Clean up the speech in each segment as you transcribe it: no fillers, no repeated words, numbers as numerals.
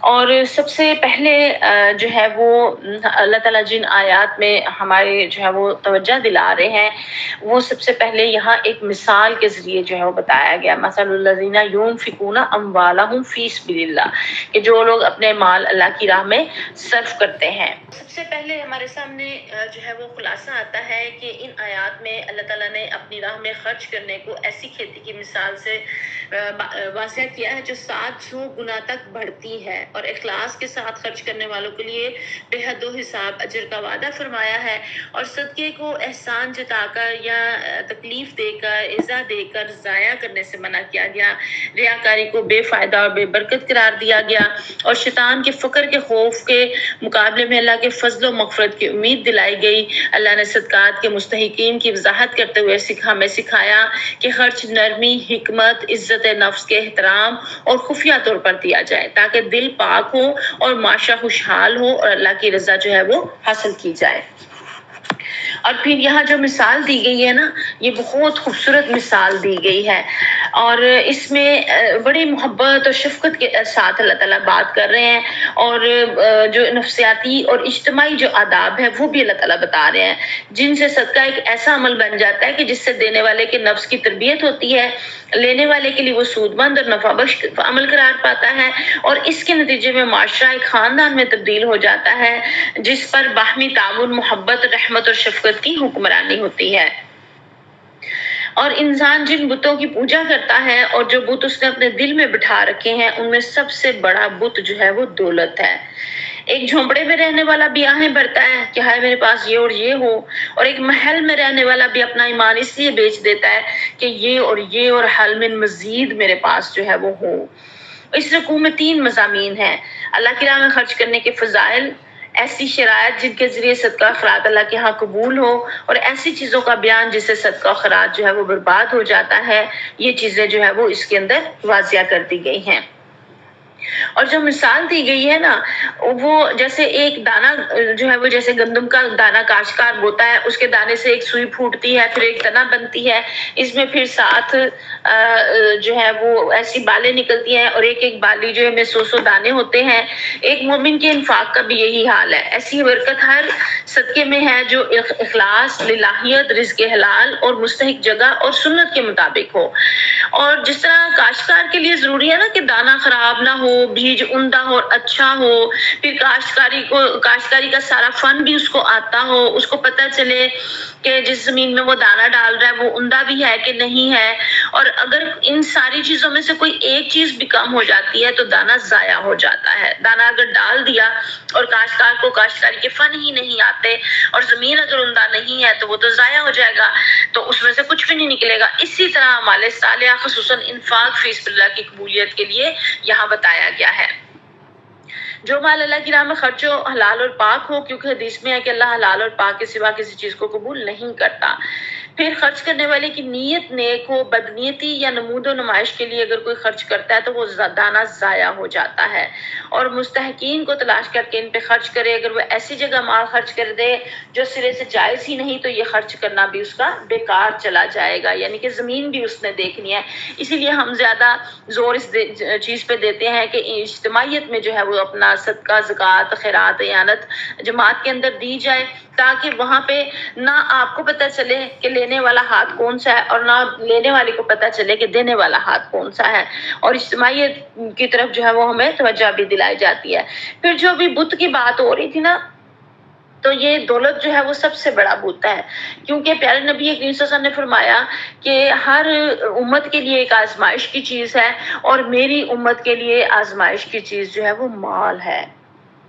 اور سب سے پہلے جو ہے وہ اللہ تعالیٰ جن آیات میں ہمارے جو ہے وہ توجہ دلا رہے ہیں، وہ سب سے پہلے یہاں ایک مثال کے ذریعے جو ہے وہ بتایا گیا، مثل الذین ينفقون اموالهم فی سبیل اللہ، کہ جو لوگ اپنے مال اللہ کی راہ میں صرف کرتے ہیں۔ سب سے پہلے ہمارے سامنے جو ہے وہ خلاصہ آتا ہے کہ ان آیات میں اللہ تعالیٰ نے اپنی راہ میں خرچ کرنے کو ایسی کھیتی کی مثال سے واضح کیا ہے جو 700 گنا تک بڑھتی ہے، اور اخلاص کے ساتھ خرچ کرنے والوں کے لیے بے حد و حساب اجر کا وعدہ فرمایا ہے، اور صدقے کو احسان جتا کر یا تکلیف دے کر ایذا دے کر ضائع کرنے سے منع کیا گیا، ریاکاری کو بے فائدہ اور بے برکت قرار دیا گیا، اور شیطان کے فقر کے خوف کے مقابلے میں اللہ کے فضل و مغفرت کی امید دلائی گئی۔ اللہ نے صدقات کے مستحقین کی وضاحت کرتے ہوئے ہمیں سکھایا کہ خرچ نرمی، حکمت، عزت نفس کے احترام اور خفیہ طور پر دیا جائے تاکہ دل پاک ہو اور معاشرہ خوشحال ہو اور اللہ کی رضا جو ہے وہ حاصل کی جائے۔ اور پھر یہاں جو مثال دی گئی ہے نا، یہ بہت خوبصورت مثال دی گئی ہے، اور اس میں بڑی محبت اور شفقت کے ساتھ اللہ تعالیٰ بات کر رہے ہیں، اور جو نفسیاتی اور اجتماعی جو آداب ہے وہ بھی اللہ تعالیٰ بتا رہے ہیں، جن سے صدقہ ایک ایسا عمل بن جاتا ہے کہ جس سے دینے والے کے نفس کی تربیت ہوتی ہے، لینے والے کے لیے وہ سود مند اور نفع بخش عمل قرار پاتا ہے، اور اس کے نتیجے میں معاشرہ ایک خاندان میں تبدیل ہو جاتا ہے جس پر باہمی تعاون، محبت، رحمت اور شفقت کی حکمرانی ہوتی ہے۔ اور انسان جن بتوں کی پوجا کرتا ہے اور جو بت اس نے اپنے دل میں بٹھا رکھے ہیں، ان میں سب سے بڑا بت جو ہے وہ دولت ہے۔ ایک جھونپڑے میں رہنے والا بھی آہیں بھرتا ہے کہ ہائے میرے پاس یہ اور یہ ہو، اور ایک محل میں رہنے والا بھی اپنا ایمان اس لیے بیچ دیتا ہے کہ یہ اور حل من مزید میرے پاس جو ہے وہ ہو۔ اس رکوع میں 3 مضامین ہیں: اللہ کی راہ میں خرچ کرنے کے فضائل، ایسی شرائط جن کے ذریعے صدقہ خیرات اللہ کے ہاں قبول ہو، اور ایسی چیزوں کا بیان جس سے صدقہ خیرات جو ہے وہ برباد ہو جاتا ہے۔ یہ چیزیں جو ہے وہ اس کے اندر واضح کر دی گئی ہیں۔ اور جو مثال دی گئی ہے نا، وہ جیسے ایک دانہ جو ہے وہ جیسے گندم کا دانہ کاشتکار بوتا ہے، اس کے دانے سے ایک سوئی پھوٹتی ہے، پھر ایک تنا بنتی ہے، اس میں پھر 7 جو ہے وہ ایسی بالیں نکلتی ہیں، اور ایک بالی جو ہے میں 100 دانے ہوتے ہیں۔ ایک مومن کے انفاق کا بھی یہی حال ہے۔ ایسی برکت ہر صدقے میں ہے جو اخلاص، للہیت، رزق حلال اور مستحق جگہ اور سنت کے مطابق ہو۔ اور جس طرح کاشتکار کے لیے ضروری ہے نا کہ دانہ خراب نہ ہو، بیج عمدہ ہو اور اچھا ہو، پھر کاشتکاری کا سارا فن بھی اس کو آتا ہو، اس کو پتہ چلے کہ جس زمین میں وہ دانہ ڈال رہا ہے وہ عمدہ بھی ہے کہ نہیں ہے، اور اگر ان ساری چیزوں میں سے کوئی ایک چیز بھی کم ہو جاتی ہے تو دانہ ضائع ہو جاتا ہے۔ دانہ اگر ڈال دیا اور کاشتکار کو کاشتکاری کے فن ہی نہیں آتے اور زمین اگر عمدہ نہیں ہے تو وہ تو ضائع ہو جائے گا، تو اس میں سے کچھ بھی نہیں نکلے گا۔ اسی طرح اعمال صالحہ خصوصاً انفاق فی سبیل اللہ کی قبولیت کے لیے یہاں بتایا گیا ہے۔ جو مال اللہ کی راہ میں خرچ ہو، حلال اور پاک ہو، کیونکہ حدیث میں ہے کہ اللہ حلال اور پاک کے سوا کسی چیز کو قبول نہیں کرتا۔ پھر خرچ کرنے والے کی نیت نیک ہو، بدنیتی یا نمود و نمائش کے لیے اگر کوئی خرچ کرتا ہے تو وہ دانہ ضائع ہو جاتا ہے، اور مستحقین کو تلاش کر کے ان پہ خرچ کرے۔ اگر وہ ایسی جگہ مال خرچ کر دے جو سرے سے جائز ہی نہیں تو یہ خرچ کرنا بھی اس کا بیکار چلا جائے گا، یعنی کہ زمین بھی اس نے دیکھنی ہے۔ اسی لیے ہم زیادہ زور اس چیز پہ دیتے ہیں کہ اجتماعیت میں جو ہے وہ اپنا صدقہ، زکوٰۃ، خیرات، اعانت جماعت کے اندر دی جائے، تاکہ وہاں پہ نہ آپ کو پتہ چلے کہ لینے والا ہاتھ کون سا ہے، اور نہ لینے والے کو پتہ چلے کہ دینے والا ہاتھ کون سا ہے، اور اجتماعیت کی طرف جو ہے وہ ہمیں توجہ بھی دلائی جاتی ہے۔ پھر جو بھی بت کی بات ہو رہی تھی نا، تو یہ دولت جو ہے وہ سب سے بڑا بت ہے، کیونکہ پیارے نبی کریم صلی اللہ علیہ وسلم نے فرمایا کہ ہر امت کے لیے ایک آزمائش کی چیز ہے، اور میری امت کے لیے آزمائش کی چیز جو ہے وہ مال ہے۔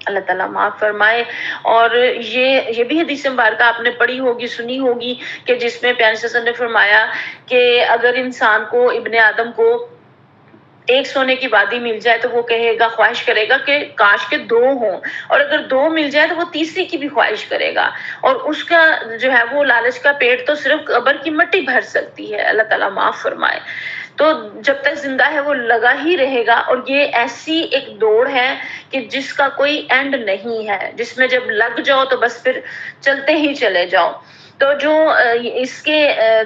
اللہ تعالیٰ معاف فرمائے۔ اور یہ بھی حدیث مبارکہ آپ نے پڑھی ہوگی، سنی ہوگی، کہ جس میں پیارے صلی اللہ علیہ وسلم نے فرمایا کہ اگر انسان کو، ابن آدم کو، ایک سونے کی وادی مل جائے تو وہ کہے گا، خواہش کرے گا کہ کاش کے 2 ہوں، اور اگر 2 مل جائے تو وہ تیسری کی بھی خواہش کرے گا، اور اس کا جو ہے وہ لالچ کا پیٹ تو صرف قبر کی مٹی بھر سکتی ہے۔ اللہ تعالیٰ معاف فرمائے۔ تو جب تک زندہ ہے وہ لگا ہی رہے گا، اور یہ ایسی ایک دوڑ ہے کہ جس کا کوئی اینڈ نہیں ہے، جس میں جب لگ جاؤ تو بس پھر چلتے ہی چلے جاؤ۔ تو جو اس کے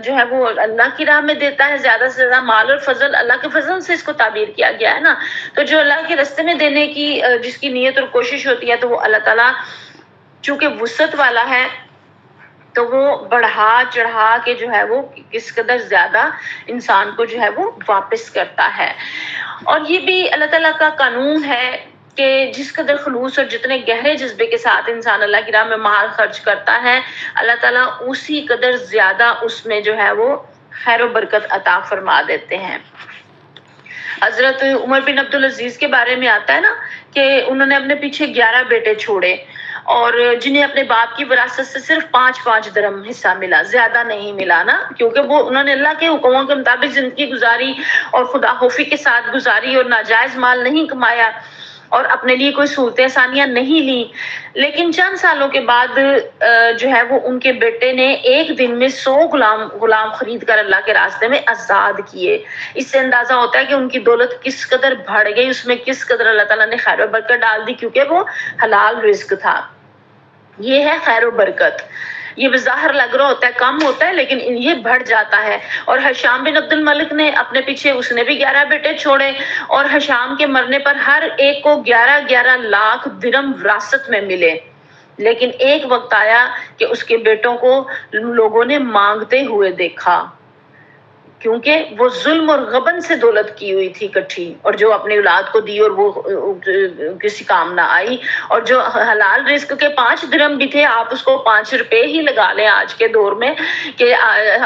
جو ہے وہ اللہ کی راہ میں دیتا ہے زیادہ سے زیادہ مال اور فضل، اللہ کے فضل سے اس کو تعبیر کیا گیا ہے نا، تو جو اللہ کے راستے میں دینے کی جس کی نیت اور کوشش ہوتی ہے تو وہ اللہ تعالیٰ چونکہ وسعت والا ہے تو وہ بڑھا چڑھا کے جو ہے وہ کس قدر زیادہ انسان کو جو ہے وہ واپس کرتا ہے۔ اور یہ بھی اللہ تعالیٰ کا قانون ہے کہ جس قدر خلوص اور جتنے گہرے جذبے کے ساتھ انسان اللہ کی راہ میں مال خرچ کرتا ہے، اللہ تعالیٰ اسی قدر زیادہ اس میں جو ہے وہ خیر و برکت عطا فرما دیتے ہیں۔ حضرت عمر بن عبدالعزیز کے بارے میں آتا ہے نا کہ انہوں نے اپنے پیچھے 11 بیٹے چھوڑے، اور جنہیں اپنے باپ کی وراثت سے صرف 5 درہم حصہ ملا، زیادہ نہیں ملا نا، کیونکہ وہ انہوں نے اللہ کے حکموں کے مطابق زندگی گزاری اور خدا خوفی کے ساتھ گزاری، اور ناجائز مال نہیں کمایا اور اپنے لیے کوئی سہولتیں آسانیاں نہیں لی۔ لیکن چند سالوں کے بعد جو ہے وہ ان کے بیٹے نے ایک دن میں 100 غلام خرید کر اللہ کے راستے میں آزاد کیے۔ اس سے اندازہ ہوتا ہے کہ ان کی دولت کس قدر بڑھ گئی، اس میں کس قدر اللہ تعالیٰ نے خیر و برکت ڈال دی، کیونکہ وہ حلال رزق تھا۔ یہ ہے خیر و برکت۔ یہ بظاہر لگ رہا ہوتا ہے کم ہوتا ہے، لیکن یہ بڑھ جاتا ہے۔ اور ہشام بن عبد الملک نے اپنے پیچھے اس نے بھی 11 بیٹے چھوڑے، اور ہشام کے مرنے پر ہر ایک کو 11 لاکھ درہم وراثت میں ملے۔ لیکن ایک وقت آیا کہ اس کے بیٹوں کو لوگوں نے مانگتے ہوئے دیکھا، کیونکہ وہ ظلم اور غبن سے دولت کی ہوئی تھی اکٹھی، اور جو اپنی اولاد کو دی اور وہ کسی کام نہ آئی۔ اور جو حلال رزق کے 5 درہم بھی تھے، آپ اس کو 5 روپے ہی لگا لیں آج کے دور میں کہ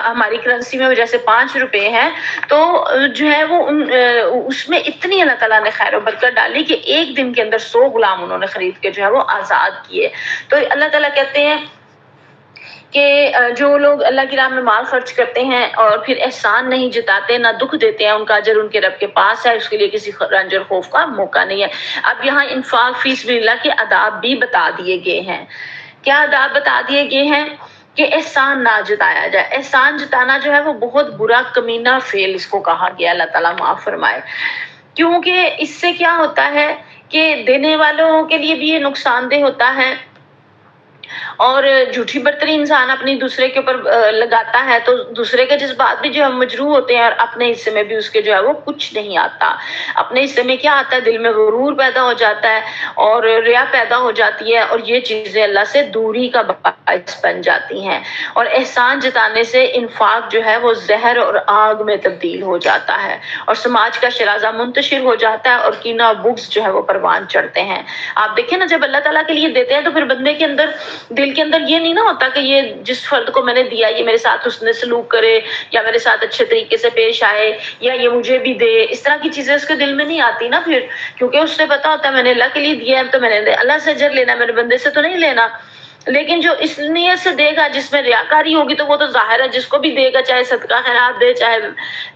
ہماری کرنسی میں جیسے 5 روپے ہیں، تو جو ہے وہ اس میں اتنی اللہ تعالیٰ نے خیر و برکت ڈالی کہ ایک دن کے اندر 100 غلام انہوں نے خرید کے جو ہے وہ آزاد کیے۔ تو اللہ تعالیٰ کہتے ہیں کہ جو لوگ اللہ کی راہ میں مال خرچ کرتے ہیں اور پھر احسان نہیں جتاتے، نہ دکھ دیتے ہیں، ان کا اجر ان کے رب کے پاس ہے، اس کے لیے کسی رنج اور خوف کا موقع نہیں ہے۔ اب یہاں انفاق فی سبیل اللہ کے آداب بھی بتا دیے گئے ہیں۔ کیا آداب بتا دیے گئے ہیں؟ کہ احسان نہ جتایا جائے۔ احسان جتانا جو ہے وہ بہت برا کمینہ فعل اس کو کہا گیا، اللہ تعالیٰ معاف فرمائے، کیونکہ اس سے کیا ہوتا ہے کہ دینے والوں کے لیے بھی یہ نقصان دہ ہوتا ہے، اور جھوٹی برتری انسان اپنی دوسرے کے اوپر لگاتا ہے تو دوسرے کے جذبات بھی جو ہے مجروح ہوتے ہیں، اور اپنے حصے میں بھی اس کے جو ہے وہ کچھ نہیں آتا۔ اپنے حصے میں کیا آتا ہے؟ دل میں غرور پیدا ہو جاتا ہے اور ریا پیدا ہو جاتی ہے، اور یہ چیزیں اللہ سے دوری کا باعث بن جاتی ہیں۔ اور احسان جتانے سے انفاق جو ہے وہ زہر اور آگ میں تبدیل ہو جاتا ہے، اور سماج کا شرازہ منتشر ہو جاتا ہے، اور کینہ اور بغض جو ہے وہ پروان چڑھتے ہیں۔ آپ دیکھیں نا، جب اللہ تعالیٰ کے لیے دیتے ہیں تو پھر بندے کے اندر، دل کے اندر یہ نہیں نہ ہوتا کہ یہ جس فرد کو میں نے دیا یہ میرے ساتھ اس نے سلوک کرے، یا میرے ساتھ اچھے طریقے سے پیش آئے، یا یہ مجھے بھی دے۔ اس طرح کی چیزیں اس کے دل میں نہیں آتی نا پھر، کیونکہ اس سے پتا ہوتا ہے میں نے اللہ کے لیے دیا ہے تو میں نے اللہ سے اجر لینا، میرے بندے سے تو نہیں لینا۔ لیکن جو اس نیت سے دے گا جس میں ریاکاری ہوگی تو وہ تو ظاہر ہے، جس کو بھی دے گا چاہے صدقہ خیرات دے چاہے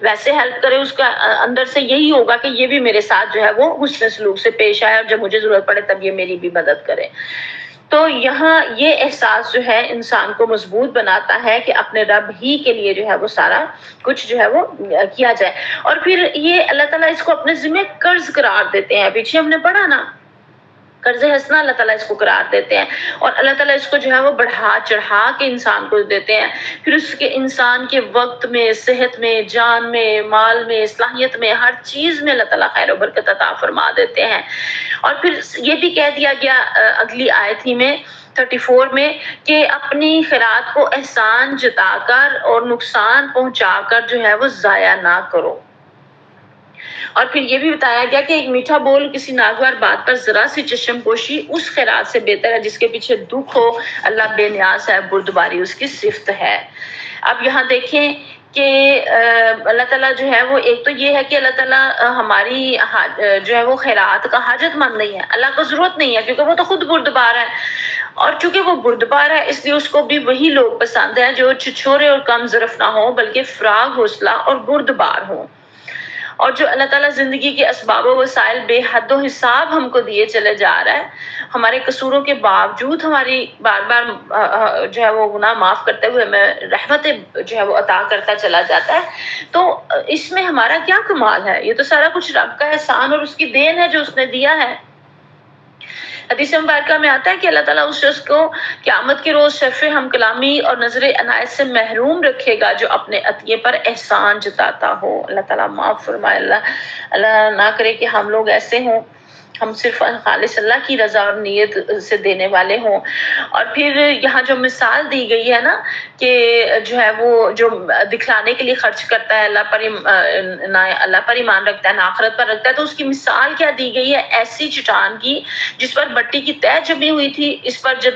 ویسے ہیلپ کرے، اس کا اندر سے یہی ہوگا کہ یہ بھی میرے ساتھ جو ہے وہ حسن سلوک سے پیش آئے، اور جب مجھے ضرورت پڑے تب یہ میری بھی مدد کرے۔ تو یہاں یہ احساس جو ہے انسان کو مضبوط بناتا ہے کہ اپنے رب ہی کے لیے جو ہے وہ سارا کچھ جو ہے وہ کیا جائے۔ اور پھر یہ اللہ تعالیٰ اس کو اپنے ذمہ قرض قرار دیتے ہیں، پیچھے ہم نے پڑھا نا، قرض حسنہ اللہ تعالیٰ اس کو قرار دیتے ہیں، اور اللہ تعالیٰ اس کو جو ہے وہ بڑھا چڑھا کے انسان کو دیتے ہیں۔ پھر اس کے انسان کے وقت میں، صحت میں، جان میں، مال میں، صلاحیت میں، ہر چیز میں اللہ تعالیٰ خیر و برکت عطا فرما دیتے ہیں۔ اور پھر یہ بھی کہہ دیا گیا اگلی آیت ہی میں 34 میں کہ اپنی خیرات کو احسان جتا کر اور نقصان پہنچا کر جو ہے وہ ضائع نہ کرو۔ اور پھر یہ بھی بتایا گیا کہ ایک میٹھا بول کسی ناگوار بات پر ذرا سی چشم پوشی اس خیرات سے بہتر ہے جس کے پیچھے دکھ ہو۔ اللہ بے نیاز ہے، بردباری اس کی صفت ہے۔ اب یہاں دیکھیں کہ اللہ تعالیٰ جو ہے وہ، ایک تو یہ ہے کہ اللہ تعالیٰ ہماری جو ہے وہ خیرات کا حاجت مند نہیں ہے، اللہ کو ضرورت نہیں ہے، کیونکہ وہ تو خود بردبار ہے۔ اور چونکہ وہ بردبار ہے اس لیے اس کو بھی وہی لوگ پسند ہیں جو چھچورے اور کم ظرف نہ ہوں بلکہ فراغ حوصلہ اور بردبار ہوں۔ اور جو اللہ تعالیٰ زندگی کے اسباب و وسائل بے حد و حساب ہم کو دیے چلے جا رہا ہے، ہمارے قصوروں کے باوجود ہماری بار بار جو ہے وہ گناہ معاف کرتے ہوئے ہمیں رحمتیں جو ہے وہ عطا کرتا چلا جاتا ہے، تو اس میں ہمارا کیا کمال ہے؟ یہ تو سارا کچھ رب کا احسان اور اس کی دین ہے جو اس نے دیا ہے۔ حدیث مبارکہ میں آتا ہے کہ اللہ تعالیٰ اس شخص کو قیامت کے روز شرف ہم کلامی اور نظر عنایت سے محروم رکھے گا جو اپنے عطیے پر احسان جتاتا ہو۔ اللہ تعالیٰ معاف فرمائے، اللہ نہ کرے کہ ہم لوگ ایسے ہوں، ہم صرف خالص اللہ کی رضا اور نیت سے دینے والے ہوں۔ اور پھر یہاں جو مثال دی گئی ہے نا کہ جو ہے وہ جو دکھلانے کے لیے خرچ کرتا ہے، اللہ پر ایمان رکھتا ہے نہ آخرت پر رکھتا ہے، تو اس کی مثال کیا دی گئی ہے؟ ایسی چٹان کی جس پر مٹی کی تہ جمی ہوئی تھی، اس پر جب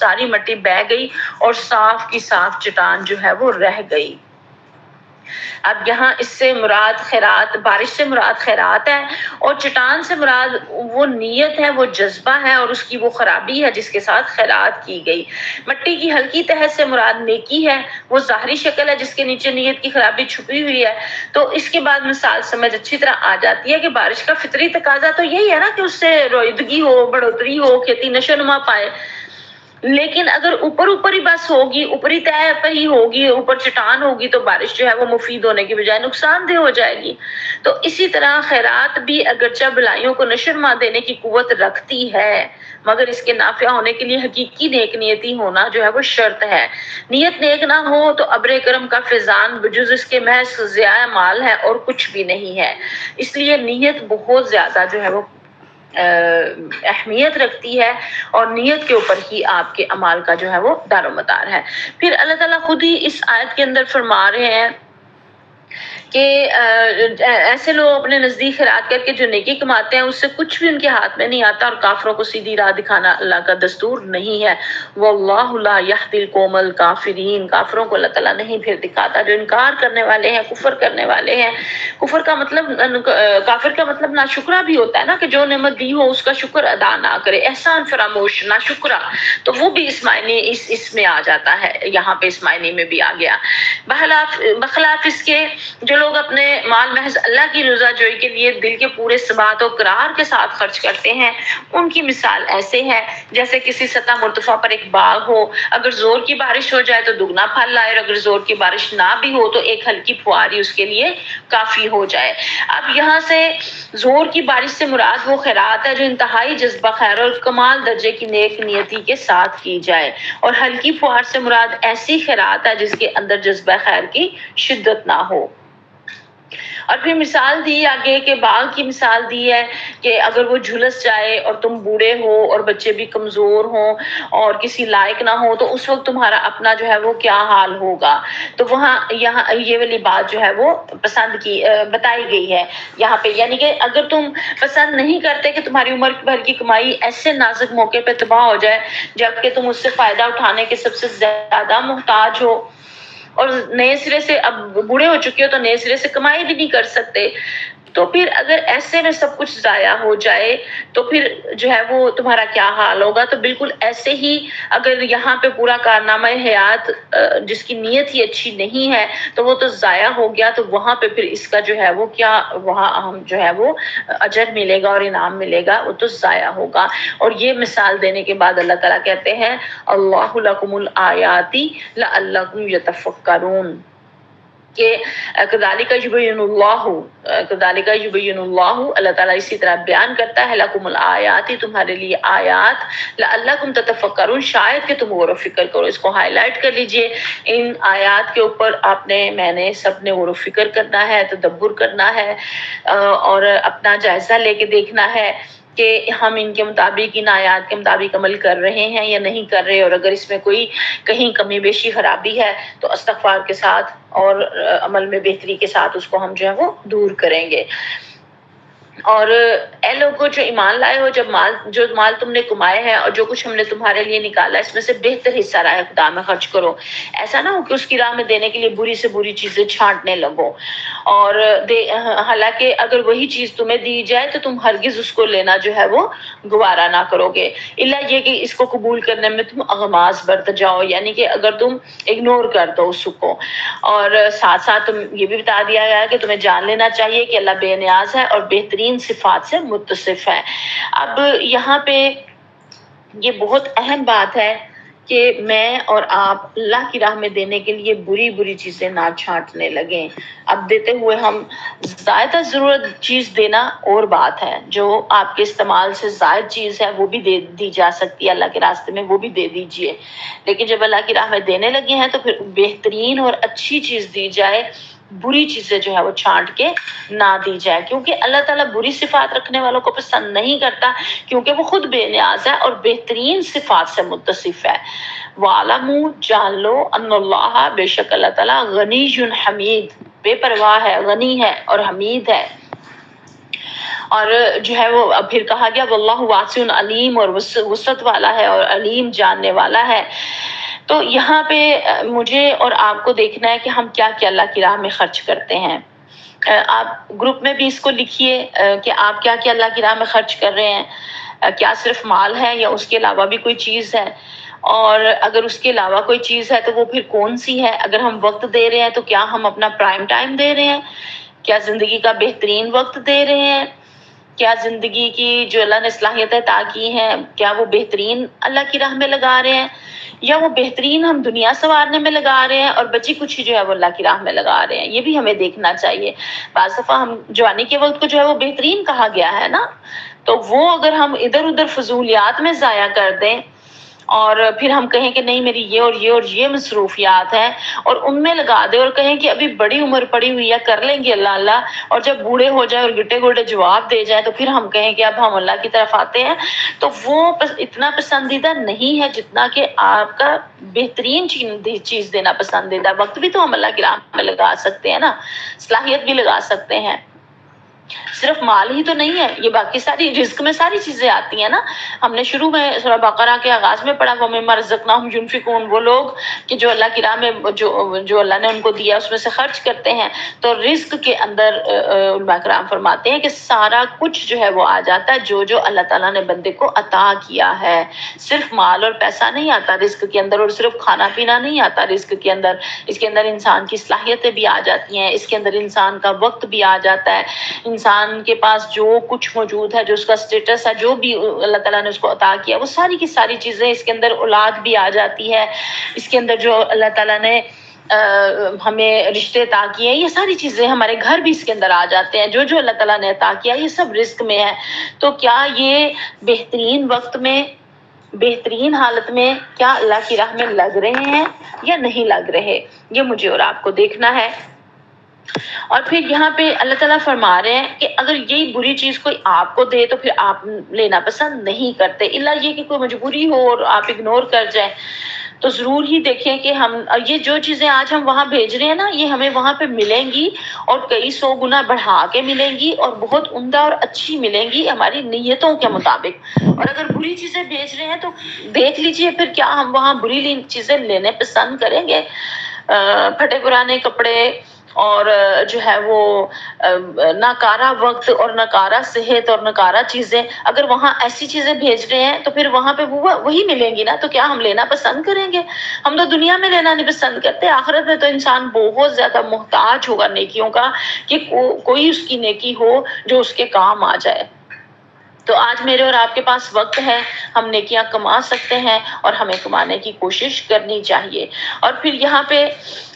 ساری مٹی بہہ گئی اور صاف کی صاف چٹان جو ہے وہ رہ گئی۔ اب یہاں اس سے مراد خیرات، بارش سے مراد خیرات ہے، اور چٹان سے مراد وہ نیت ہے، وہ جذبہ ہے اور اس کی وہ خرابی ہے جس کے ساتھ خیرات کی گئی۔ مٹی کی ہلکی تہ سے مراد نیکی ہے، وہ ظاہری شکل ہے جس کے نیچے نیت کی خرابی چھپی ہوئی ہے۔ تو اس کے بعد مثال سمجھ اچھی طرح آ جاتی ہے کہ بارش کا فطری تقاضا تو یہی ہے نا کہ اس سے رویدگی ہو، بڑھوتری ہو، کھیتی نشو نما پائے، لیکن اگر اوپر ہی بس ہوگی، اوپری تہ پر ہی ہوگی، اوپر چٹان ہوگی، تو بارش جو ہے وہ مفید ہونے کی بجائے نقصان دہ ہو جائے گی۔ تو اسی طرح خیرات بھی اگرچہ بلائیوں کو نشو نما دینے کی قوت رکھتی ہے، مگر اس کے نافع ہونے کے لیے حقیقی نیک نیتی ہونا جو ہے وہ شرط ہے۔ نیت نیک نہ ہو تو ابر کرم کا فیضان بجز اس کے محض ضیاء مال ہے اور کچھ بھی نہیں ہے۔ اس لیے نیت بہت زیادہ جو ہے وہ اہمیت رکھتی ہے، اور نیت کے اوپر ہی آپ کے اعمال کا جو ہے وہ دار و مدار ہے۔ پھر اللہ تعالیٰ خود ہی اس آیت کے اندر فرما رہے ہیں کہ ایسے لوگ اپنے نزدیک خیرات کر کے جو نیکی کماتے ہیں اس سے کچھ بھی ان کے ہاتھ میں نہیں آتا، اور کافروں کو سیدھی راہ دکھانا اللہ کا دستور نہیں ہے۔ واللہ لا یہدی القوم الکافرین، کافروں کو اللہ تعالیٰ نہیں پھر دکھاتا، جو انکار کرنے والے ہیں، کفر کرنے والے ہیں۔ کفر کا مطلب، کافر کا مطلب ناشکرا بھی ہوتا ہے نا، کہ جو نعمت دی ہو اس کا شکر ادا نہ کرے، احسان فراموش، ناشکرا، تو وہ بھی اس معنی اس میں آ جاتا ہے، یہاں پہ اس معنی میں بھی آ گیا۔ بخلاف اس کے جو لوگ اپنے مال محض اللہ کی رضا جوئی کے لیے دل کے پورے ثبات و قرار کے ساتھ خرچ کرتے ہیں، ان کی مثال ایسے ہے جیسے کسی سطح مرتفع پر ایک باغ ہو، اگر زور کی بارش ہو جائے تو دگنا پھل لائے، اور اگر زور کی بارش نہ بھی ہو تو ایک ہلکی پھواری اس کے لیے کافی ہو جائے۔ اب یہاں سے زور کی بارش سے مراد وہ خیرات ہے جو انتہائی جذبہ خیر اور کمال درجے کی نیک نیتی کے ساتھ کی جائے، اور ہلکی پھوار سے مراد ایسی خیرات ہے جس کے اندر جذبہ خیر کی شدت نہ ہو۔ اور پھر مثال دی آگے کہ باغ کی مثال دی ہے کہ اگر وہ جھلس جائے اور تم بوڑھے ہو اور بچے بھی کمزور ہوں اور کسی لائق نہ ہو تو اس وقت تمہارا اپنا جو ہے وہ کیا حال ہوگا۔ تو وہاں یہاں یہ والی بات جو ہے وہ پسند کی بتائی گئی ہے یہاں پہ، یعنی کہ اگر تم پسند نہیں کرتے کہ تمہاری عمر بھر کی کمائی ایسے نازک موقع پہ تباہ ہو جائے جبکہ تم اس سے فائدہ اٹھانے کے سب سے زیادہ محتاج ہو، اور نئے سرے سے اب بوڑھے ہو چکے ہو تو نئے سرے سے کمائی بھی نہیں کر سکتے، تو پھر اگر ایسے میں سب کچھ ضائع ہو جائے تو پھر جو ہے وہ تمہارا کیا حال ہوگا۔ تو بالکل ایسے ہی اگر یہاں پہ پورا کارنامہ حیات جس کی نیت ہی اچھی نہیں ہے تو وہ تو ضائع ہو گیا، تو وہاں پہ پھر اس کا جو ہے وہ کیا وہاں ہم جو ہے وہ اجر ملے گا اور انعام ملے گا، وہ تو ضائع ہوگا۔ اور یہ مثال دینے کے بعد اللہ تعالیٰ کہتے ہیں اللہ لکم الآیات لعلکم یتفکرون، کہ کذالک یبین اللہ، اللہ تعالیٰ اسی طرح بیان کرتا ہے لکم الآیات، تمہارے لیے آیات، لعلکم تتفکرون، شاید کہ تم غور و فکر کرو۔ اس کو ہائی لائٹ کر لیجئے، ان آیات کے اوپر آپ نے میں نے سب نے غور و فکر کرنا ہے، تدبر کرنا ہے، اور اپنا جائزہ لے کے دیکھنا ہے کہ ہم ان کے مطابق، ان آیات کے مطابق عمل کر رہے ہیں یا نہیں کر رہے، اور اگر اس میں کوئی کہیں کمی بیشی خرابی ہے تو استغفار کے ساتھ اور عمل میں بہتری کے ساتھ اس کو ہم جو ہے وہ دور کریں گے۔ اور اے لوگوں جو ایمان لائے ہو، جو مال تم نے کمائے ہیں اور جو کچھ ہم نے تمہارے لیے نکالا اس میں سے بہتر حصہ راہ خدا میں خرچ کرو. ایسا نہ ہو کہ اس کی راہ میں دینے کے لیے بری سے بری چیزیں چھانٹنے لگو. اور حالانکہ اگر وہی چیز تمہیں دی جائے تو تم ہرگز اس کو لینا جو ہے وہ گوارا نہ کرو گے، الا یہ کہ اس کو قبول کرنے میں تم اغماض برت جاؤ، یعنی کہ اگر تم اگنور کر دو اس کو. اور ساتھ ساتھ تم یہ بھی بتا دیا گیا کہ تمہیں جان لینا چاہیے کہ اللہ بے نیاز ہے اور بہترین صفات سے متصف ہے. اب یہاں پہ یہ بہت اہم بات ہے کہ میں اور آپ اللہ کی راہ میں دینے کے لیے بری بری چیزیں نہ چھانٹنے لگیں. اب دیتے ہوئے ہم زائدہ ضرورت چیز دینا اور بات ہے، جو آپ کے استعمال سے زائد چیز ہے وہ بھی دے دی جا سکتی ہے اللہ کے راستے میں، وہ بھی دے دیجئے. لیکن جب اللہ کی راہ میں دینے لگے ہیں تو پھر بہترین اور اچھی چیز دی جائے، بری چیزیں جو ہے وہ چھانٹ کے نہ دی جائے، کیونکہ اللہ تعالیٰ بری صفات رکھنے والوں کو پسند نہیں کرتا، کیونکہ وہ خود بے نیاز ہے اور بہترین صفات سے متصف ہے. وَعْلَمُوا جان لو ان اللہ بے شک اللہ تعالیٰ غنی حمید، بے پرواہ ہے، غنی ہے اور حمید ہے. اور جو ہے وہ پھر کہا گیا واللہ واسع علیم، اور وسعت والا ہے اور علیم جاننے والا ہے. تو یہاں پہ مجھے اور آپ کو دیکھنا ہے کہ ہم کیا کیا اللہ کی راہ میں خرچ کرتے ہیں. آپ گروپ میں بھی اس کو لکھیے کہ آپ کیا کیا اللہ کی راہ میں خرچ کر رہے ہیں. کیا صرف مال ہے یا اس کے علاوہ بھی کوئی چیز ہے؟ اور اگر اس کے علاوہ کوئی چیز ہے تو وہ پھر کون سی ہے؟ اگر ہم وقت دے رہے ہیں تو کیا ہم اپنا پرائم ٹائم دے رہے ہیں؟ کیا زندگی کا بہترین وقت دے رہے ہیں؟ کیا زندگی کی جو اللہ نے صلاحیتیں عطا کی ہیں کیا وہ بہترین اللہ کی راہ میں لگا رہے ہیں، یا وہ بہترین ہم دنیا سنوارنے میں لگا رہے ہیں اور بچی کچھ جو ہے وہ اللہ کی راہ میں لگا رہے ہیں؟ یہ بھی ہمیں دیکھنا چاہیے. بعض دفعہ ہم جوانی کے وقت کو جو ہے وہ بہترین کہا گیا ہے نا، تو وہ اگر ہم ادھر ادھر فضولیات میں ضائع کر دیں اور پھر ہم کہیں کہ نہیں میری یہ اور یہ اور یہ مصروفیات ہیں اور ان میں لگا دے اور کہیں کہ ابھی بڑی عمر پڑی ہوئی ہے کر لیں گے اللہ اللہ، اور جب بوڑھے ہو جائے اور گٹے گوٹے جواب دے جائے تو پھر ہم کہیں کہ اب ہم اللہ کی طرف آتے ہیں، تو وہ اتنا پسندیدہ نہیں ہے جتنا کہ آپ کا بہترین چیز دینا پسندیدہ. وقت بھی تو ہم اللہ کی راہ میں لگا سکتے ہیں نا، صلاحیت بھی لگا سکتے ہیں. صرف مال ہی تو نہیں ہے، یہ باقی ساری رزق میں ساری چیزیں آتی ہیں نا. ہم نے شروع میں سورہ بقرہ کے آغاز میں پڑھا وَمِمَّا رَزَقْنَاهُمْ يُنْفِقُونَ، وہ لوگ کہ جو اللہ کی راہ میں جو اللہ نے ان کو دیا اس میں سے خرچ کرتے ہیں. تو رزق کے اندر علماء کرام فرماتے ہیں کہ سارا کچھ جو ہے وہ آ جاتا ہے جو اللہ تعالیٰ نے بندے کو عطا کیا ہے. صرف مال اور پیسہ نہیں آتا رزق کے اندر، اور صرف کھانا پینا نہیں آتا رزق کے اندر. اس کے اندر انسان کی صلاحیتیں بھی آ جاتی ہیں، اس کے اندر انسان کا وقت بھی آ جاتا ہے، انسان کے پاس جو کچھ موجود ہے، جو اس کا سٹیٹس ہے، جو بھی اللہ تعالیٰ نے اس کو عطا کیا، وہ ساری کی ساری چیزیں. اس کے اندر اولاد بھی آ جاتی ہے، اس کے اندر جو اللہ تعالیٰ نے ہمیں رشتے عطا کیے ہیں، یہ ساری چیزیں، ہمارے گھر بھی اس کے اندر آ جاتے ہیں. جو اللہ تعالیٰ نے عطا کیا یہ سب رزق میں ہے. تو کیا یہ بہترین وقت میں، بہترین حالت میں کیا اللہ کی راہ میں لگ رہے ہیں یا نہیں لگ رہے؟ یہ مجھے اور آپ کو دیکھنا ہے. اور پھر یہاں پہ اللہ تعالیٰ فرما رہے ہیں کہ اگر یہی بری چیز کوئی آپ کو دے تو پھر آپ لینا پسند نہیں کرتے، الا یہ کہ کوئی مجبوری ہو اور آپ اگنور کر جائیں. تو ضرور ہی دیکھیں کہ ہم یہ جو چیزیں آج ہم وہاں بھیج رہے ہیں نا، یہ ہمیں وہاں پہ ملیں گی اور کئی 100 گنا بڑھا کے ملیں گی اور بہت عمدہ اور اچھی ملیں گی ہماری نیتوں کے مطابق. اور اگر بری چیزیں بھیج رہے ہیں تو دیکھ لیجئے پھر کیا ہم وہاں بری چیزیں لینے پسند کریں گے. پھٹے پرانے کپڑے اور جو ہے وہ ناکارہ وقت اور ناکارہ صحت اور ناکارہ چیزیں، اگر وہاں ایسی چیزیں بھیج رہے ہیں تو پھر وہاں پہ وہی ملیں گی نا، تو کیا ہم لینا پسند کریں گے؟ ہم تو دنیا میں لینا نہیں پسند کرتے، آخرت میں تو انسان بہت زیادہ محتاج ہوگا نیکیوں کا کہ کوئی اس کی نیکی ہو جو اس کے کام آ جائے. تو آج میرے اور آپ کے پاس وقت ہے، ہم نیکیاں کما سکتے ہیں اور ہمیں کمانے کی کوشش کرنی چاہیے. اور پھر یہاں پہ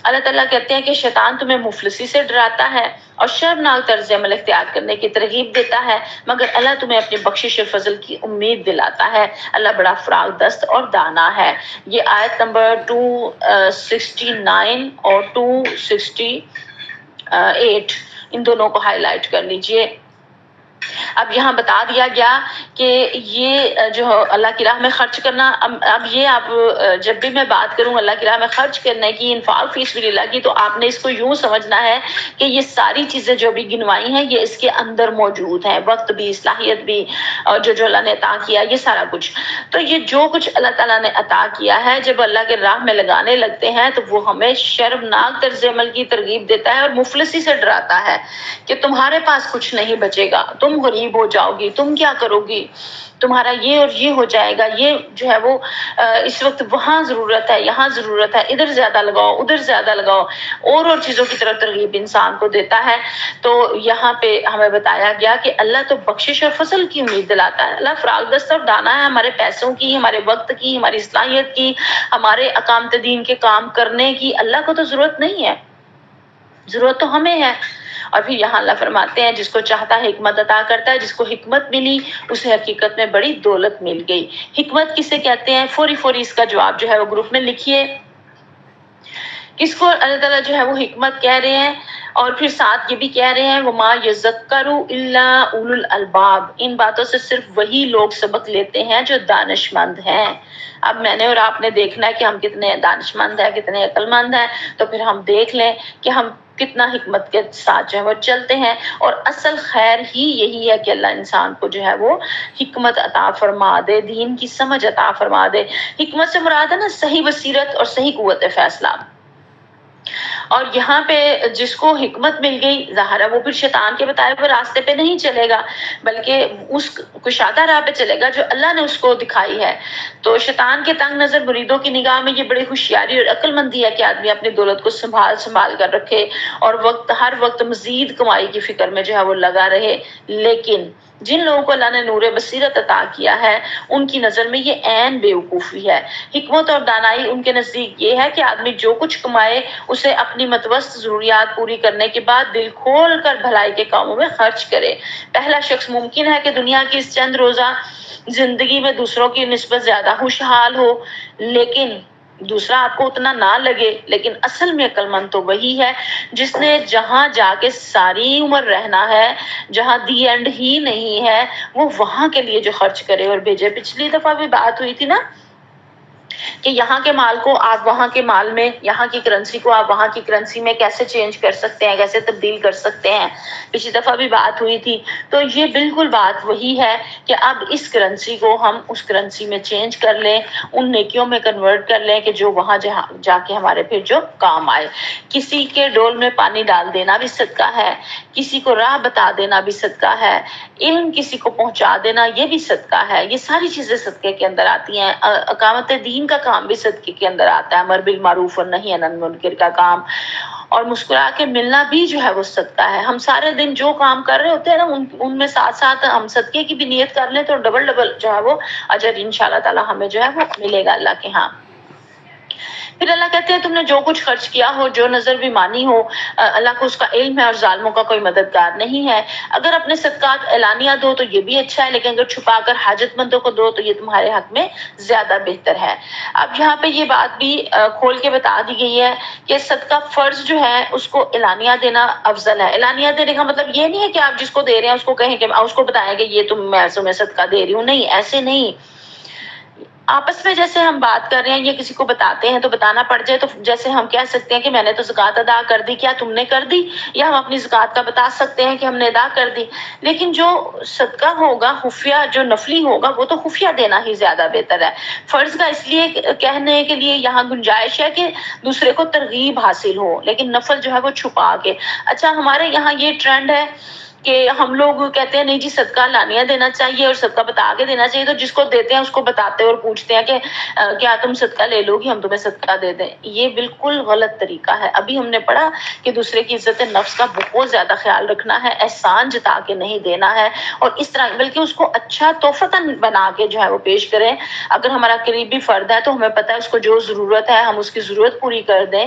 اللہ تعالیٰ کہتے ہیں کہ شیطان تمہیں مفلسی سے ڈراتا ہے اور شرمناک طرز عمل اختیار کرنے کی ترغیب دیتا ہے، مگر اللہ تمہیں اپنی بخشش اور فضل کی امید دلاتا ہے. اللہ بڑا فراغ دست اور دانا ہے. یہ آیت نمبر 269 اور 268 ان دونوں کو ہائی لائٹ کر لیجئے. اب یہاں بتا دیا گیا کہ یہ جو اللہ کی راہ میں خرچ کرنا، اب یہ آپ جب بھی میں بات کروں اللہ کی راہ میں خرچ کرنے کی، انفاق فی سبیل اللہ کی، تو آپ نے اس کو یوں سمجھنا ہے کہ یہ ساری چیزیں جو بھی گنوائی ہیں یہ اس کے اندر موجود ہیں، وقت بھی، صلاحیت بھی، اور جو اللہ نے عطا کیا یہ سارا کچھ۔ تو یہ جو کچھ اللہ تعالیٰ نے عطا کیا ہے جب اللہ کے راہ میں لگانے لگتے ہیں تو وہ ہمیں شرمناک طرز عمل کی ترغیب دیتا ہے اور مفلسی سے ڈراتا ہے کہ تمہارے پاس کچھ نہیں بچے گا، تم غریب ہو جاؤ گی، تم کیا کرو گی، تمہارا یہ اور یہ ہو جائے گا، یہ جو ہے وہ اس وقت وہاں ضرورت ہے، یہاں ضرورت ہے، ادھر زیادہ لگاؤ، ادھر زیادہ لگاؤ، اور چیزوں کی طرف ترغیب انسان کو دیتا ہے۔ تو یہاں پہ ہمیں بتایا گیا کہ اللہ تو بخشش اور فضل کی امید دلاتا ہے، اللہ فراغ دست اور دانا ہے ہمارے پیسوں کی، ہمارے وقت کی، ہماری صلاحیت کی، ہمارے اقامت دین کے کام کرنے کی اللہ کو تو ضرورت نہیں ہے، ضرورت تو ہمیں ہے۔ اور پھر یہاں اللہ فرماتے ہیں جس کو چاہتا ہے حکمت عطا کرتا ہے، جس کو حکمت ملی اسے حقیقت میں بڑی دولت مل گئی۔ حکمت کسے کہتے ہیں؟ فوری اس کا جواب جو ہے وہ گروپ میں لکھیے، کس کو اللہ تعالیٰ جو ہے وہ حکمت کہہ رہے ہیں، اور پھر ساتھ یہ بھی کہہ رہے ہیں وَمَا يَذَّكَّرُ إِلَّا أُولُو الْأَلْبَابِ، ان باتوں سے صرف وہی لوگ سبق لیتے ہیں جو دانش مند ہیں۔ اب میں نے اور آپ نے دیکھنا ہے کہ ہم کتنے دانش مند ہیں، کتنے عقل مند ہیں، تو پھر ہم دیکھ لیں کہ ہم کتنا حکمت کے ساتھ جو ہے وہ چلتے ہیں، اور اصل خیر ہی یہی ہے کہ اللہ انسان کو جو ہے وہ حکمت عطا فرما دے، دین کی سمجھ عطا فرما دے۔ حکمت سے مراد ہے نا صحیح بصیرت اور صحیح قوت فیصلہ۔ اور یہاں پہ جس کو حکمت مل گئی ظاہر ہے وہ پھر شیطان کے بتائے ہوئے راستے پہ نہیں چلے گا، بلکہ اس کشادہ راہ پہ چلے گا جو اللہ نے اس کو دکھائی ہے۔ تو شیطان کے تنگ نظر مریدوں کی نگاہ میں یہ بڑی ہوشیاری اور عقل مندی ہے کہ آدمی اپنی دولت کو سنبھال کر رکھے اور ہر وقت مزید کمائی کی فکر میں جو ہے وہ لگا رہے۔ لیکن جن لوگوں کو اللہ نے نور بصیرت عطا کیا ہے ان کی نظر میں یہ عین بیوقوفی ہے۔ حکمت اور دانائی ان کے نزدیک یہ ہے کہ آدمی جو کچھ کمائے اسے اپنی متوسط ضروریات پوری کرنے کے بعد دل کھول کر بھلائی کے کاموں میں خرچ کرے۔ پہلا شخص ممکن ہے کہ دنیا کی اس چند روزہ زندگی میں دوسروں کی نسبت زیادہ خوشحال ہو، لیکن دوسرا آپ کو اتنا نہ لگے، لیکن اصل میں عقل مند تو وہی ہے جس نے جہاں جا کے ساری عمر رہنا ہے، جہاں دی اینڈ ہی نہیں ہے، وہ وہاں کے لیے جو خرچ کرے اور بھیجے۔ پچھلی دفعہ بھی بات ہوئی تھی نا کہ یہاں کے مال کو آپ وہاں کے مال میں، یہاں کی کرنسی کو آپ وہاں کی کرنسی میں کیسے چینج کر سکتے ہیں، کیسے تبدیل کر سکتے ہیں، پچھلی دفعہ بھی بات ہوئی تھی۔ تو یہ بالکل بات وہی ہے کہ اب اس کرنسی کو ہم اس کرنسی میں چینج کر لیں، ان نیکیوں میں کنورٹ کر لیں کہ جو وہاں جا کے ہمارے پھر جو کام آئے۔ کسی کے ڈول میں پانی ڈال دینا بھی صدقہ ہے، کسی کو راہ بتا دینا بھی صدقہ ہے، علم کسی کو پہنچا دینا یہ بھی صدقہ ہے۔ یہ ساری چیزیں صدقے کے اندر آتی ہیں۔ اقامت دین کا کام بھی صدقے کے اندر آتا ہے، امر بالمعروف اور نہی عن المنکر کا کام، اور مسکرا کے ملنا بھی جو ہے وہ صدقہ ہے۔ ہم سارے دن جو کام کر رہے ہوتے ہیں نا ان میں ساتھ ساتھ ہم صدقے کی بھی نیت کر لیں تو ڈبل جو ہے وہ اجر انشاءاللہ تعالی ہمیں جو ہے وہ ملے گا اللہ کے ہاں۔ پھر اللہ کہتے ہیں تم نے جو کچھ خرچ کیا ہو، جو نظر بھی مانی ہو، اللہ کو اس کا علم ہے اور ظالموں کا کوئی مددگار نہیں ہے۔ اگر اپنے صدقات اعلانیہ دو تو یہ بھی اچھا ہے، لیکن اگر چھپا کر حاجت مندوں کو دو تو یہ تمہارے حق میں زیادہ بہتر ہے۔ اب یہاں پہ یہ بات بھی کھول کے بتا دی گئی ہے کہ صدقہ فرض جو ہے اس کو اعلانیہ دینا افضل ہے۔ اعلانیہ دینے کا مطلب یہ نہیں ہے کہ آپ جس کو دے رہے ہیں اس کو کہیں کہ اس کو بتائیں کہ یہ میں صدقہ دے رہی ہوں، نہیں، ایسے نہیں۔ آپس میں جیسے ہم بات کر رہے ہیں یا کسی کو بتاتے ہیں تو بتانا پڑ جائے تو جیسے ہم کہہ سکتے ہیں کہ میں نے تو زکوٰۃ ادا کر دی، کیا تم نے کر دی؟ یا ہم اپنی زکوٰۃ کا بتا سکتے ہیں کہ ہم نے ادا کر دی۔ لیکن جو صدقہ ہوگا خفیہ، جو نفلی ہوگا وہ تو خفیہ دینا ہی زیادہ بہتر ہے۔ فرض کا اس لیے کہنے کے لیے یہاں گنجائش ہے کہ دوسرے کو ترغیب حاصل ہو، لیکن نفل جو ہے وہ چھپا کے۔ اچھا ہمارے یہاں یہ ٹرینڈ ہے کہ ہم لوگ کہتے ہیں نہیں جی صدقہ اعلانیہ دینا چاہیے اور صدقہ بتا کے دینا چاہیے، تو جس کو دیتے ہیں اس کو بتاتے اور پوچھتے ہیں کہ کیا تم صدقہ لے لو گی، ہم تمہیں صدقہ دے دیں۔ یہ بالکل غلط طریقہ ہے۔ ابھی ہم نے پڑھا کہ دوسرے کی عزت نفس کا بہت زیادہ خیال رکھنا ہے، احسان جتا کے نہیں دینا ہے، اور اس طرح بلکہ اس کو اچھا تحفۃ بنا کے جو ہے وہ پیش کریں۔ اگر ہمارا قریبی فرد ہے تو ہمیں پتہ ہے اس کو جو ضرورت ہے ہم اس کی ضرورت پوری کر دیں،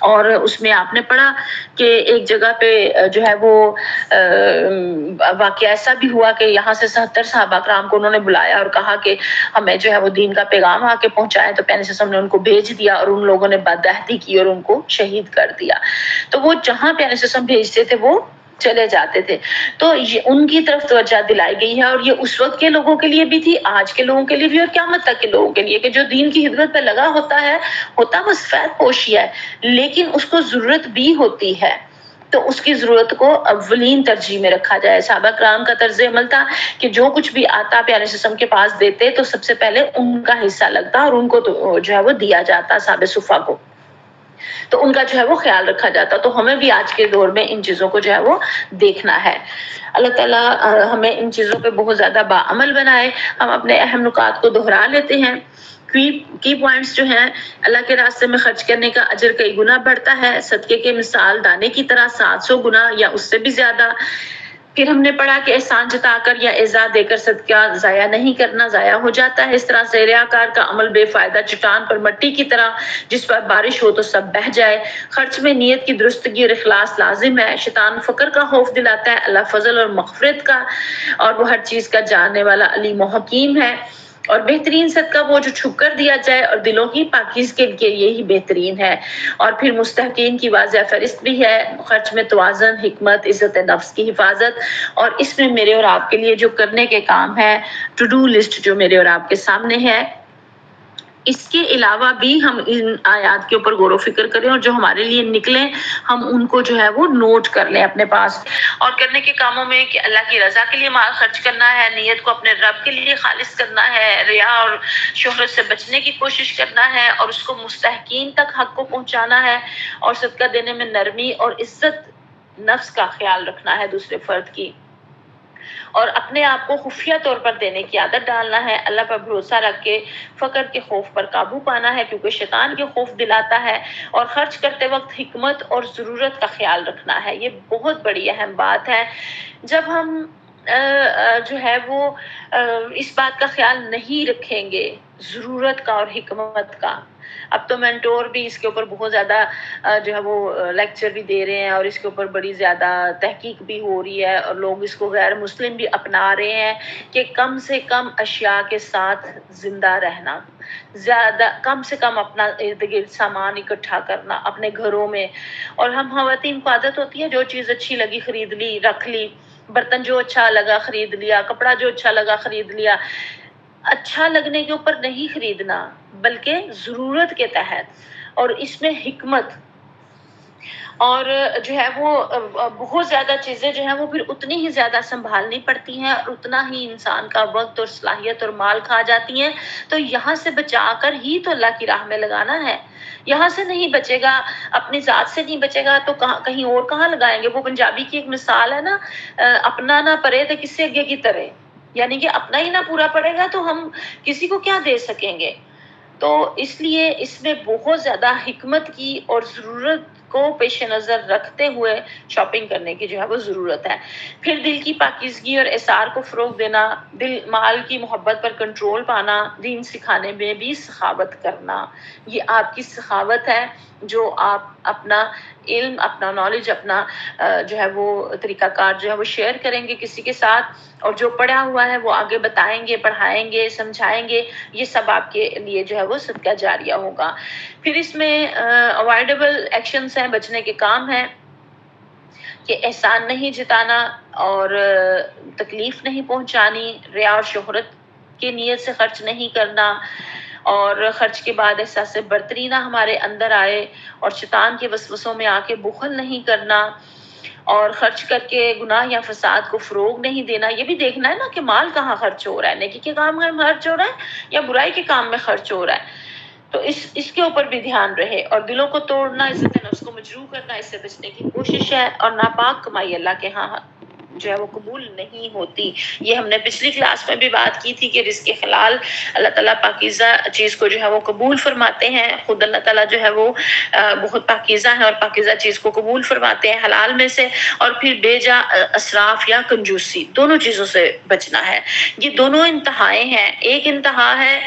اور اس میں آپ نے پڑھا کہ ایک جگہ پہ جو ہے وہ واقعہ ایسا بھی ہوا کہ یہاں سے 70 صحابہ کرام کو انہوں نے بلایا اور کہا کہ ہمیں جو ہے وہ دین کا پیغام آ کے پہنچائے، تو پیغمبر صلی اللہ علیہ وسلم نے ان کو بھیج دیا اور ان لوگوں نے بدعہدی کی اور ان کو شہید کر دیا۔ تو وہ جہاں پیغمبر صلی اللہ علیہ وسلم بھیجتے تھے وہ چلے جاتے تھے، تو ان کی طرف توجہ دلائی گئی ہے، اور یہ اس وقت کے لوگوں کے لیے بھی تھی، آج کے لوگوں کے لیے بھی، اور قیامت تک کے لوگوں کے لیے، کہ جو دین کی خدمت پہ لگا ہوتا وہ سفید پوشی ہے، لیکن اس کو ضرورت بھی ہوتی ہے، تو اس کی ضرورت کو اولین ترجیح میں رکھا جائے۔ صحابہ کرام کا طرز عمل تھا کہ جو کچھ بھی آتا پیارے وسلم کے پاس دیتے تو سب سے پہلے ان کا حصہ لگتا اور ان کو جو ہے وہ دیا جاتا، صحابہ صفا کو، تو ان کا جو ہے وہ خیال رکھا جاتا۔ تو ہمیں بھی آج کے دور میں ان چیزوں کو جو ہے وہ دیکھنا ہے۔ اللہ تعالیٰ ہمیں ان چیزوں پہ بہت زیادہ باعمل بنائے۔ ہم اپنے اہم نکات کو دہرا لیتے ہیں۔ کی پوائنٹس جو ہیں، اللہ کے راستے میں خرچ کرنے کا اجر کئی گنا بڑھتا ہے، صدقے کے مثال دانے کی طرح 700 گنا یا اس سے بھی زیادہ۔ پھر ہم نے پڑھا کہ احسان جتا کر یا اعزا دے کر صدقہ ضائع نہیں کرنا، ضائع ہو جاتا ہے۔ اس طرح سے ریاکار کا عمل بے فائدہ چٹان پر مٹی کی طرح، جس پر بارش ہو تو سب بہہ جائے۔ خرچ میں نیت کی درستگی اور اخلاص لازم ہے۔ شیطان فقر کا خوف دلاتا ہے، اللہ فضل اور مغفرت کا، اور وہ ہر چیز کا جاننے والا علیم و حکیم ہے۔ اور بہترین صدقہ وہ جو چھپ کر دیا جائے، اور دلوں کی پاکیزگی کے لیے یہی بہترین ہے۔ اور پھر مستحقین کی واضح فہرست بھی ہے، خرچ میں توازن، حکمت، عزت نفس کی حفاظت، اور اس میں میرے اور آپ کے لیے جو کرنے کے کام ہے، ٹو ڈو لسٹ جو میرے اور آپ کے سامنے ہے، اس کے علاوہ بھی ہم ان آیات کے اوپر غور و فکر کریں، اور جو ہمارے لیے نکلیں ہم ان کو جو ہے وہ نوٹ کر لیں اپنے پاس۔ اور کرنے کے کاموں میں کہ اللہ کی رضا کے لیے مال خرچ کرنا ہے، نیت کو اپنے رب کے لیے خالص کرنا ہے، ریا اور شہرت سے بچنے کی کوشش کرنا ہے، اور اس کو مستحقین تک حق کو پہنچانا ہے، اور صدقہ دینے میں نرمی اور عزت نفس کا خیال رکھنا ہے دوسرے فرد کی، اور اپنے آپ کو خفیہ طور پر دینے کی عادت ڈالنا ہے، اللہ پر بھروسہ رکھ کے فقر کے خوف پر قابو پانا ہے، کیونکہ شیطان کے خوف دلاتا ہے، اور خرچ کرتے وقت حکمت اور ضرورت کا خیال رکھنا ہے۔ یہ بہت بڑی اہم بات ہے۔ جب ہم جو ہے وہ اس بات کا خیال نہیں رکھیں گے، ضرورت کا اور حکمت کا، اب تو مینٹور بھی اس کے اوپر بہت زیادہ جو ہے وہ لیکچر بھی دے رہے ہیں، اور اس کے اوپر بڑی زیادہ تحقیق بھی ہو رہی ہے، اور لوگ اس کو غیر مسلم بھی اپنا رہے ہیں کہ کم سے کم اشیاء کے ساتھ زندہ رہنا، زیادہ کم سے کم اپنا ارد گرد سامان اکٹھا کرنا اپنے گھروں میں۔ اور ہم خواتین کو عادت ہوتی ہے جو چیز اچھی لگی خرید لی، رکھ لی، برتن جو اچھا لگا خرید لیا، کپڑا جو اچھا لگا خرید لیا۔ اچھا لگنے کے اوپر نہیں خریدنا، بلکہ ضرورت کے تحت، اور اس میں حکمت، اور جو ہے وہ بہت زیادہ چیزیں جو ہیں وہ پھر اتنی ہی زیادہ سنبھالنی پڑتی ہیں، اور اتنا ہی انسان کا وقت اور صلاحیت اور مال کھا جاتی ہیں۔ تو یہاں سے بچا کر ہی تو اللہ کی راہ میں لگانا ہے۔ یہاں سے نہیں بچے گا، اپنی ذات سے نہیں بچے گا تو کہیں اور کہاں لگائیں گے؟ وہ پنجابی کی ایک مثال ہے نا، اپنا نہ پڑے تو کس سے اگے کی طرح، یعنی کہ اپنا ہی نہ پورا پڑے گا تو ہم کسی کو کیا دے سکیں گے؟ تو اس لیے اس میں بہت زیادہ حکمت کی اور ضرورت کو پیش نظر رکھتے ہوئے شاپنگ کرنے کی جو ہے وہ ضرورت ہے۔ پھر دل کی پاکیزگی اور اثار کو فروغ دینا، دل مال کی محبت پر کنٹرول پانا، دین سکھانے میں بھی سخاوت کرنا، یہ آپ کی سخاوت ہے جو آپ اپنا علم، اپنا نالج، اپنا جو ہے وہ طریقہ کار جو ہے وہ شیئر کریں گے کسی کے ساتھ، اور جو پڑھا ہوا ہے وہ آگے بتائیں گے، پڑھائیں گے، سمجھائیں گے، یہ سب آپ کے لیے جو ہے وہ صدقہ جاریہ ہوگا۔ پھر اس میں اوائڈیبل ایکشنز ہیں، بچنے کے کام ہیں، کہ احسان نہیں جتانا اور تکلیف نہیں پہنچانی، ریا اور شہرت کی نیت سے خرچ نہیں کرنا، اور خرچ کے بعد احساس برتری نہ ہمارے اندر آئے، اور شیطان کے وسوسوں میں آ کے بخل نہیں کرنا، اور خرچ کر کے گناہ یا فساد کو فروغ نہیں دینا۔ یہ بھی دیکھنا ہے نا کہ مال کہاں خرچ ہو رہا ہے، نیکی کے کام میں خرچ ہو رہا ہے یا برائی کے کام میں خرچ ہو رہا ہے، تو اس کے اوپر بھی دھیان رہے۔ اور دلوں کو توڑنا، عزت نفس کو مجروح کرنا، اس سے بچنے کی کوشش ہے، اور ناپاک کمائی اللہ کے ہاں جو ہے وہ قبول نہیں ہوتی۔ یہ ہم نے پچھلی کلاس میں بھی بات کی تھی کہ رزق حلال اللہ تعالیٰ پاکیزہ چیز کو جو ہے وہ قبول فرماتے ہیں، خود اللہ تعالیٰ جو ہے وہ بہت پاکیزہ ہے اور پاکیزہ چیز کو قبول فرماتے ہیں حلال میں سے۔ اور پھر بے جا اسراف یا کنجوسی، دونوں چیزوں سے بچنا ہے۔ یہ دونوں انتہائیں ہیں۔ ایک انتہا ہے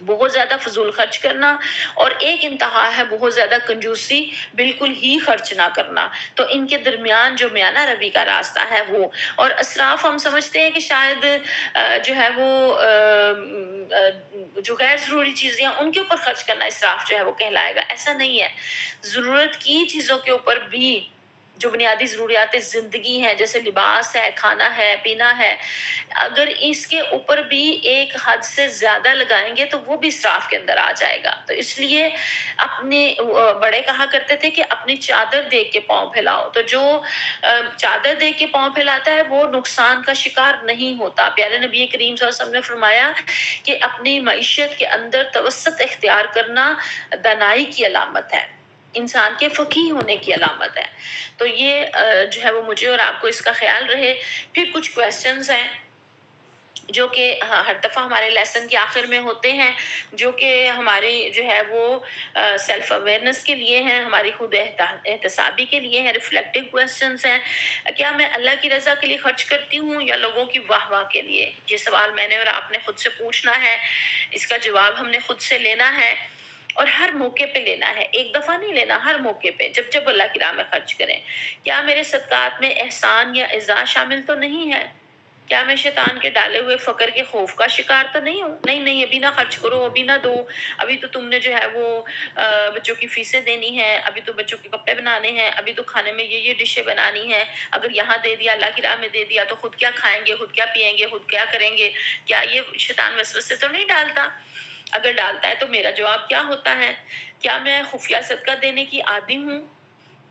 بہت زیادہ فضول خرچ کرنا، اور ایک انتہا ہے بہت زیادہ کنجوسی، بالکل ہی خرچ نہ کرنا۔ تو ان کے درمیان جو میانہ روی کا راستہ ہے وہ، اور اسراف ہم سمجھتے ہیں کہ شاید جو ہے وہ جو غیر ضروری چیزیں ہیں ان کے اوپر خرچ کرنا اسراف جو ہے وہ کہلائے گا، ایسا نہیں ہے۔ ضرورت کی چیزوں کے اوپر بھی، جو بنیادی ضروریات زندگی ہیں جیسے لباس ہے، کھانا ہے، پینا ہے، اگر اس کے اوپر بھی ایک حد سے زیادہ لگائیں گے تو وہ بھی اسراف کے اندر آ جائے گا۔ تو اس لیے اپنے بڑے کہا کرتے تھے کہ اپنی چادر دیکھ کے پاؤں پھیلاؤ، تو جو چادر دیکھ کے پاؤں پھیلاتا ہے وہ نقصان کا شکار نہیں ہوتا۔ پیارے نبی کریم صلی اللہ علیہ وسلم نے فرمایا کہ اپنی معیشت کے اندر توسط اختیار کرنا دانائی کی علامت ہے، انسان کے فقیہ ہونے کی علامت ہے۔ تو یہ جو ہے وہ مجھے اور آپ کو اس کا خیال رہے۔ پھر کچھ کویسچنز ہیں جو کہ ہر دفعہ ہمارے لیسن کے آخر میں ہوتے ہیں، جو کہ ہماری جو ہے وہ سیلف اویئرنس کے لیے ہیں، ہماری خود احتسابی کے لیے ہیں، ریفلیکٹیو کویسچنز ہیں۔ کیا میں اللہ کی رضا کے لیے خرچ کرتی ہوں یا لوگوں کی واہ واہ کے لیے؟ یہ سوال میں نے اور آپ نے خود سے پوچھنا ہے، اس کا جواب ہم نے خود سے لینا ہے، اور ہر موقع پہ لینا ہے، ایک دفعہ نہیں لینا، ہر موقع پہ جب اللہ کی راہ میں خرچ کریں۔ کیا میرے صدقات میں احسان یا اعزاز شامل تو نہیں ہے؟ کیا میں شیطان کے ڈالے ہوئے فقر کے خوف کا شکار تو نہیں ہوں؟ نہیں، ابھی نہ خرچ کرو، ابھی نہ دو، ابھی تو تم نے جو ہے وہ بچوں کی فیسیں دینی ہے، ابھی تو بچوں کے کپڑے بنانے ہیں، ابھی تو کھانے میں یہ ڈشیں بنانی ہے، اگر یہاں دے دیا، اللہ کی راہ میں دے دیا تو خود کیا کھائیں گے، خود کیا پیئیں گے، خود کیا کریں گے؟ کیا یہ شیطان وسوسے تو نہیں ڈالتا؟ اگر ڈالتا ہے تو میرا جواب کیا ہوتا ہے؟ کیا میں خفیہ صدقہ دینے کی عادی ہوں؟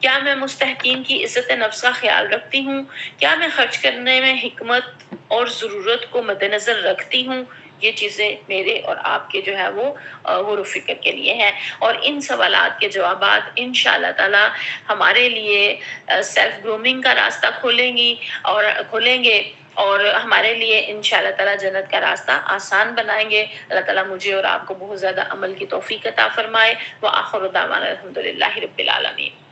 کیا میں مستحقین کی عزت نفس کا خیال رکھتی ہوں؟ کیا میں خرچ کرنے میں حکمت اور ضرورت کو مد نظر رکھتی ہوں؟ یہ چیزیں میرے اور آپ کے جو ہے وہ غور و فکر کے لیے ہیں، اور ان سوالات کے جوابات انشاءاللہ تعالی ہمارے لیے سیلف گرومنگ کا راستہ کھولیں گے، اور ہمارے لیے انشاءاللہ تعالی جنت کا راستہ آسان بنائیں گے۔ اللہ تعالیٰ مجھے اور آپ کو بہت زیادہ عمل کی توفیق عطا فرمائے۔ وآخر دعوانا الحمدللہ رب العالمین۔